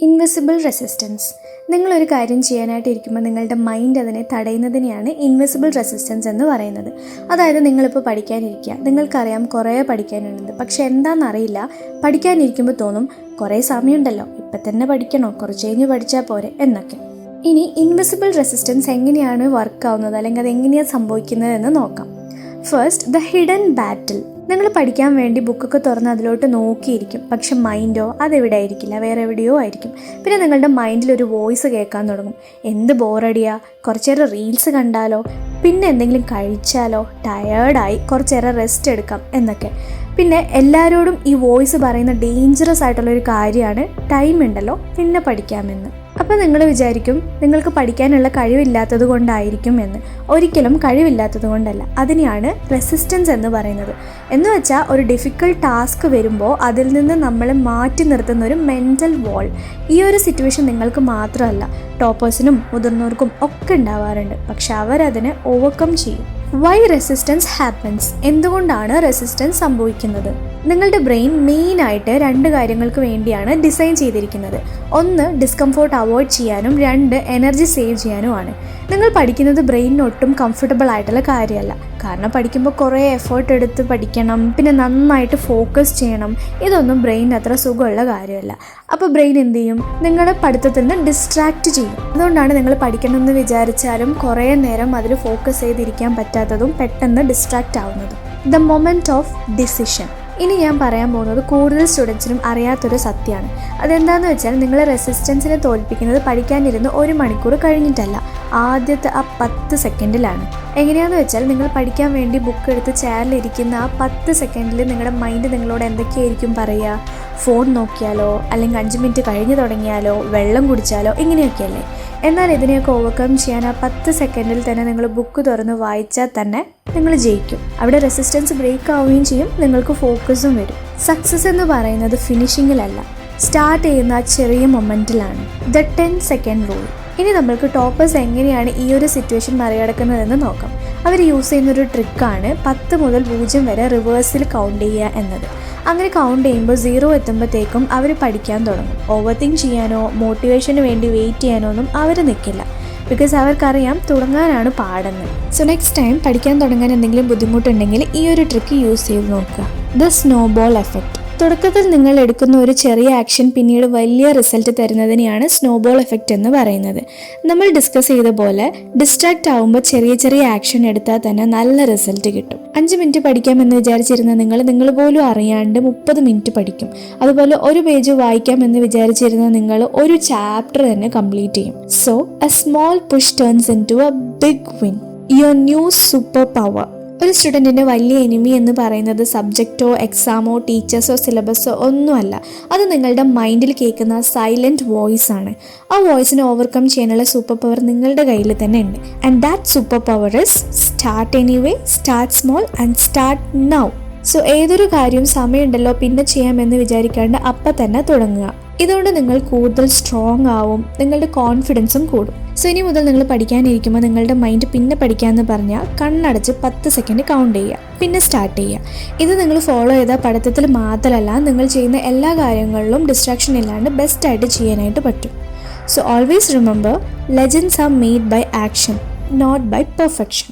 Invisible resistance. നിങ്ങളൊരു കാര്യം ചെയ്യാനായിട്ട് ഇരിക്കുമ്പോൾ നിങ്ങളുടെ മൈൻഡ് അതിനെ തടയുന്നതിനെയാണ് ഇൻവിസിബിൾ റെസിസ്റ്റൻസ് എന്ന് പറയുന്നത്. അതായത് നിങ്ങളിപ്പോൾ പഠിക്കാനിരിക്കുക, നിങ്ങൾക്കറിയാം കുറേ പഠിക്കാനുണ്ട്, പക്ഷെ എന്താണെന്നറിയില്ല. പഠിക്കാനിരിക്കുമ്പോൾ തോന്നും കുറേ സമയമുണ്ടല്ലോ, ഇപ്പം തന്നെ പഠിക്കണോ, കുറച്ച് കഴിഞ്ഞ് പഠിച്ചാൽ പോരെ എന്നൊക്കെ. ഇനി ഇൻവിസിബിൾ റെസിസ്റ്റൻസ് എങ്ങനെയാണ് വർക്ക് ആവുന്നത്, അല്ലെങ്കിൽ അത് എങ്ങനെയാണ് സംഭവിക്കുന്നത് എന്ന് നോക്കാം. ഫസ്റ്റ്, ദ ഹിഡൻ ബാറ്റിൽ. നിങ്ങൾ പഠിക്കാൻ വേണ്ടി ബുക്കൊക്കെ തുറന്ന് അതിലോട്ട് നോക്കിയിരിക്കും, പക്ഷെ മൈൻഡോ അതെവിടെ ആയിരിക്കില്ല, വേറെ എവിടെയോ ആയിരിക്കും. പിന്നെ നിങ്ങളുടെ മൈൻഡിലൊരു വോയിസ് കേൾക്കാൻ തുടങ്ങും, എന്ത് ബോറടിയാ, കുറച്ചേരം റീൽസ് കണ്ടാലോ, പിന്നെ എന്തെങ്കിലും കഴിച്ചാലോ, ടയേർഡായി കുറച്ചേരം റെസ്റ്റ് എടുക്കാം എന്നൊക്കെ. പിന്നെ എല്ലാവരോടും ഈ വോയിസ് പറയുന്ന ഡേഞ്ചറസ് ആയിട്ടുള്ളൊരു കാര്യമാണ് ടൈം ഉണ്ടല്ലോ പിന്നെ പഠിക്കാമെന്ന്. അപ്പോൾ നിങ്ങൾ വിചാരിക്കും നിങ്ങൾക്ക് പഠിക്കാനുള്ള കഴിവില്ലാത്തത് കൊണ്ടായിരിക്കും എന്ന്. ഒരിക്കലും കഴിവില്ലാത്തത് കൊണ്ടല്ല, അതിനെയാണ് റെസിസ്റ്റൻസ് എന്ന് പറയുന്നത്. എന്ന് വെച്ചാൽ ഒരു ഡിഫിക്കൽട്ട് ടാസ്ക് വരുമ്പോൾ അതിൽ നിന്ന് നമ്മളെ മാറ്റി നിർത്തുന്ന ഒരു മെൻ്റൽ വാൾ. ഈ ഒരു സിറ്റുവേഷൻ നിങ്ങൾക്ക് മാത്രമല്ല, ടോപ്പേഴ്സിനും മുതിർന്നവർക്കും ഒക്കെ ഉണ്ടാവാറുണ്ട്. പക്ഷെ അവരതിനെ ഓവർകം ചെയ്യും. Why resistance happens? എന്തുകൊണ്ടാണ് റെസിസ്റ്റൻസ് സംഭവിക്കുന്നത്? നിങ്ങളുടെ ബ്രെയിൻ മെയിനായിട്ട് 2 കാര്യങ്ങൾക്ക് വേണ്ടിയാണ് ഡിസൈൻ ചെയ്തിരിക്കുന്നത്. 1, ഡിസ്കംഫോർട്ട് അവോയ്ഡ് ചെയ്യാനും 2, എനർജി സേവ് ചെയ്യാനുമാണ്. നിങ്ങൾ പഠിക്കുന്നത് ബ്രെയിനിന് ഒട്ടും കംഫർട്ടബിൾ ആയിട്ടുള്ള കാര്യമല്ല. കാരണം പഠിക്കുമ്പോൾ കുറേ എഫേർട്ട് എടുത്ത് പഠിക്കണം, പിന്നെ നന്നായിട്ട് ഫോക്കസ് ചെയ്യണം. ഇതൊന്നും ബ്രെയിൻ അത്ര സുഖമുള്ള കാര്യമല്ല. അപ്പോൾ ബ്രെയിൻ എന്ത് ചെയ്യും? നിങ്ങളുടെ പഠിത്തത്തിൽ നിന്ന് ഡിസ്ട്രാക്റ്റ് ചെയ്യും. അതുകൊണ്ടാണ് നിങ്ങൾ പഠിക്കണമെന്ന് വിചാരിച്ചാലും കുറേ നേരം അതിൽ ഫോക്കസ് ചെയ്തിരിക്കാൻ പറ്റാത്തതും പെട്ടെന്ന് ഡിസ്ട്രാക്റ്റ് ആവുന്നതും. The moment of decision. ഇനി ഞാൻ പറയാൻ പോകുന്നത് കൂടുതൽ സ്റ്റുഡൻസിനും അറിയാത്തൊരു സത്യമാണ്. അതെന്താണെന്ന് വെച്ചാൽ നിങ്ങൾ റെസിസ്റ്റൻസിനെ തോൽപ്പിക്കുന്നത് പഠിക്കാനിരുന്ന് 1 മണിക്കൂർ കഴിഞ്ഞിട്ടല്ല, ആദ്യത്തെ ആ 10 സെക്കൻഡിലാണ്. എങ്ങനെയാണെന്ന് വെച്ചാൽ നിങ്ങൾ പഠിക്കാൻ വേണ്ടി ബുക്ക് എടുത്ത് ചെയറിലിരിക്കുന്ന ആ 10 സെക്കൻഡിൽ നിങ്ങളുടെ മൈൻഡ് നിങ്ങളോട് എന്തൊക്കെയായിരിക്കും പറയുക? ഫോൺ നോക്കിയാലോ, അല്ലെങ്കിൽ 5 മിനിറ്റ് കഴിഞ്ഞ് തുടങ്ങിയാലോ, വെള്ളം കുടിച്ചാലോ, ഇങ്ങനെയൊക്കെയല്ലേ. എന്നാൽ ഇതിനെയൊക്കെ ഓവർകം ചെയ്യാൻ ആ 10 സെക്കൻഡിൽ തന്നെ നിങ്ങൾ ബുക്ക് തുറന്ന് വായിച്ചാൽ തന്നെ നിങ്ങൾ ജയിക്കും. അവിടെ റെസിസ്റ്റൻസ് ബ്രേക്ക് ആവുകയും ചെയ്യും, നിങ്ങൾക്ക് ഫോക്കസും വരും. സക്സസ് എന്ന് പറയുന്നത് ഫിനിഷിങ്ങിലല്ല, സ്റ്റാർട്ട് ചെയ്യുന്ന ആ ചെറിയ മൊമെൻറ്റിലാണ്. The 10 second rule. ഇനി നമ്മൾക്ക് ടോപ്പേഴ്സ് എങ്ങനെയാണ് ഈ ഒരു സിറ്റുവേഷൻ മറികടക്കുന്നതെന്ന് നോക്കാം. അവർ യൂസ് ചെയ്യുന്നൊരു ട്രിക്കാണ് 10 മുതൽ 0 വരെ റിവേഴ്സിൽ കൗണ്ട് ചെയ്യുക എന്നത്. അങ്ങനെ കൗണ്ട് ചെയ്യുമ്പോൾ 0 എത്തുമ്പോഴത്തേക്കും അവർ പഠിക്കാൻ തുടങ്ങും. ഓവർ തിങ്ക് ചെയ്യാനോ മോട്ടിവേഷന് വേണ്ടി വെയിറ്റ് ചെയ്യാനോ ഒന്നും അവർ നിൽക്കില്ല. ബിക്കോസ് അവർക്കറിയാം തുടങ്ങാനാണ് പാടെന്ന്. സോ നെക്സ്റ്റ് ടൈം പഠിക്കാൻ തുടങ്ങാൻ എന്തെങ്കിലും ബുദ്ധിമുട്ടുണ്ടെങ്കിൽ ഈ ഒരു ട്രിക്ക് യൂസ് ചെയ്ത് നോക്കുക. The snowball effect. തുടക്കത്തിൽ നിങ്ങൾ എടുക്കുന്ന ഒരു ചെറിയ ആക്ഷൻ പിന്നീട് വലിയ റിസൾട്ട് തരുന്നതിനെയാണ് സ്നോബോൾ എഫക്റ്റ് എന്ന് പറയുന്നത്. നമ്മൾ ഡിസ്കസ് ചെയ്ത പോലെ ഡിസ്ട്രാക്റ്റ് ആകുമ്പോൾ ചെറിയ ചെറിയ ആക്ഷൻ എടുത്താൽ തന്നെ നല്ല റിസൾട്ട് കിട്ടും. 5 മിനിറ്റ് പഠിക്കാമെന്ന് വിചാരിച്ചിരുന്ന നിങ്ങൾ പോലും അറിയാണ്ട് 30 മിനിറ്റ് പഠിക്കും. അതുപോലെ ഒരു പേജ് വായിക്കാമെന്ന് വിചാരിച്ചിരുന്ന നിങ്ങൾ ഒരു ചാപ്റ്റർ തന്നെ കംപ്ലീറ്റ് ചെയ്യും. So a small push turns into a big win. Your new super power. ഒരു സ്റ്റുഡൻറ്റിൻ്റെ വലിയ എനിമി എന്ന് പറയുന്നത് സബ്ജക്റ്റോ എക്സാമോ ടീച്ചേഴ്സോ സിലബസോ ഒന്നുമല്ല. അത് നിങ്ങളുടെ മൈൻഡിൽ കേൾക്കുന്ന സൈലൻറ്റ് വോയിസ് ആണ്. ആ വോയിസിനെ ഓവർകം ചെയ്യാനുള്ള സൂപ്പർ പവർ നിങ്ങളുടെ കയ്യിൽ തന്നെ ഉണ്ട്. And that super power is start anyway, start small and start now. So ഏതൊരു കാര്യവും സമയമുണ്ടല്ലോ പിന്നെ ചെയ്യാമെന്ന് വിചാരിക്കാണ്ട് അപ്പം തന്നെ തുടങ്ങുക. ഇതുകൊണ്ട് നിങ്ങൾ കൂടുതൽ സ്ട്രോങ് ആവും, നിങ്ങളുടെ കോൺഫിഡൻസും കൂടും. സോ ഇനി മുതൽ നിങ്ങൾ പഠിക്കാനിരിക്കുമ്പോൾ നിങ്ങളുടെ മൈൻഡ് പിന്നെ പഠിക്കാമെന്ന് പറഞ്ഞാൽ കണ്ണടച്ച് 10 സെക്കൻഡ് കൗണ്ട് ചെയ്യുക, പിന്നെ സ്റ്റാർട്ട് ചെയ്യുക. ഇത് നിങ്ങൾ ഫോളോ ചെയ്താൽ പഠിത്തത്തിൽ മാത്രമല്ല നിങ്ങൾ ചെയ്യുന്ന എല്ലാ കാര്യങ്ങളിലും ഡിസ്ട്രാക്ഷൻ ഇല്ലാണ്ട് ബെസ്റ്റായിട്ട് ചെയ്യാനായിട്ട് പറ്റും. So always remember, legends are made by action, not by perfection.